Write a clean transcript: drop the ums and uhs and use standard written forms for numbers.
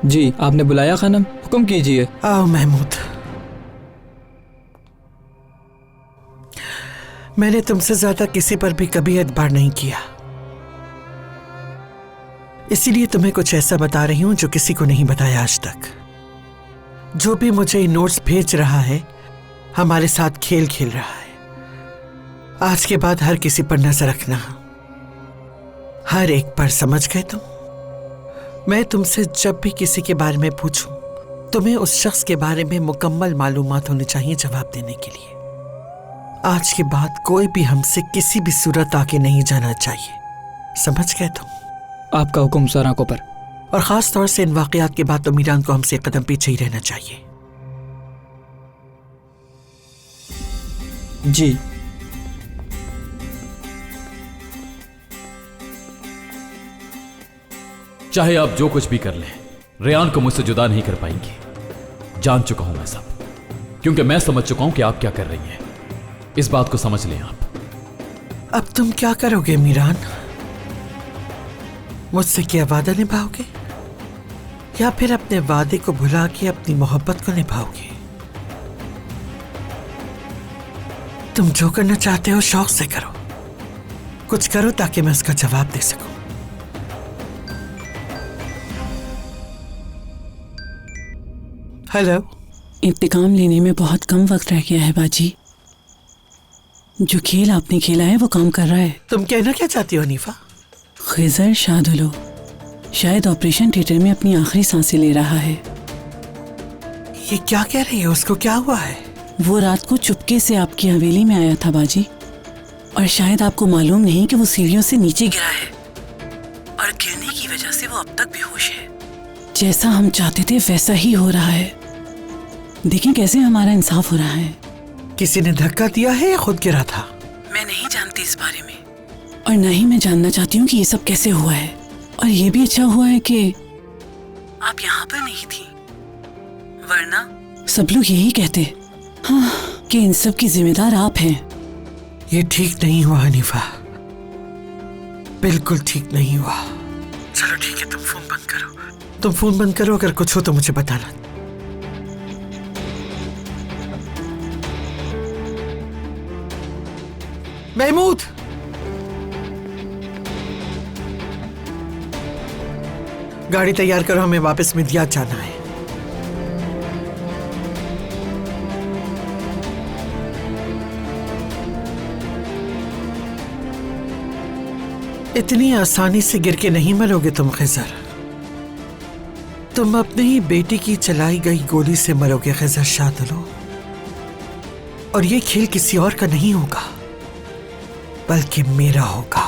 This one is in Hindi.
जी, आपने बुलाया खानम, हुक्म कीजिए। आओ महमूद, मैंने तुमसे ज्यादा किसी पर भी कभी एतबार नहीं किया, इसीलिए तुम्हें कुछ ऐसा बता रही हूं जो किसी को नहीं बताया आज तक। जो भी मुझे इन नोट्स भेज रहा है हमारे साथ खेल खेल रहा है। आज के बाद हर किसी पर नजर रखना, हर एक पर, समझ गए तुम? मैं तुमसे जब भी किसी के बारे में पूछूं, तुम्हें उस शख्स के बारे में मुकम्मल मालूमात होनी चाहिए जवाब देने के लिए। आज के बाद कोई भी हमसे किसी भी सूरत आके नहीं जाना चाहिए, समझ गए तुम? आपका हुक्म सर आंखों पर। और खास तौर से इन वाकयात के बाद तो मीरान को हमसे एक कदम पीछे ही रहना चाहिए। जी। चाहे आप जो कुछ भी कर लें, रेयान को मुझसे जुदा नहीं कर पाएंगी। जान चुका हूं मैं सब, क्योंकि मैं समझ चुका हूं कि आप क्या कर रही हैं। इस बात को समझ लें आप। अब तुम क्या करोगे मीरान? मुझसे क्या वादा निभाओगे, या फिर अपने वादे को भुला के अपनी मोहब्बत को निभाओगे? तुम जो करना चाहते हो शौक से करो, कुछ करो ताकि मैं उसका जवाब दे सकूं। हेलो। इंतकाम लेने में बहुत कम वक्त रह गया है बाजी। जो खेल आपने खेला है वो काम कर रहा है। तुम कहना क्या चाहती हो हनीफा? खिजर शादुलो शायद ऑपरेशन थिएटर में अपनी आखिरी सांसें ले रहा है। ये क्या कह रही है? उसको क्या हुआ है? वो रात को चुपके से आपकी हवेली में आया था बाजी, और शायद आपको मालूम नहीं कि वो सीढ़ियों से नीचे गिरा है, और गिरने की वजह से वो अब तक बेहोश है। जैसा हम चाहते थे वैसा ही हो रहा है। देखें कैसे हमारा इंसाफ हो रहा है। किसी ने धक्का दिया है या खुद गिरा था? मैं नहीं जानती इस बारे में, और न ही मैं जानना चाहती हूँ कि ये सब कैसे हुआ है। और ये भी अच्छा हुआ है कि आप यहाँ पर नहीं थी, वरना सब लोग यही कहते हाँ कि इन सब की जिम्मेदार आप हैं। ये ठीक नहीं हुआ हनीफा, बिल्कुल ठीक नहीं हुआ। चलो ठीक है, तुम फोन बंद करो। तुम फोन बंद करो, अगर कुछ हो तो मुझे बताना। महमूद, गाड़ी तैयार करो, हमें वापस मिदियात जाना है। इतनी आसानी से गिर के नहीं मरोगे तुम खिजर। तुम अपने ही बेटी की चलाई गई गोली से मरोगे खिजर शादुलो। और ये खेल किसी और का नहीं होगा, बल्कि मेरा होगा।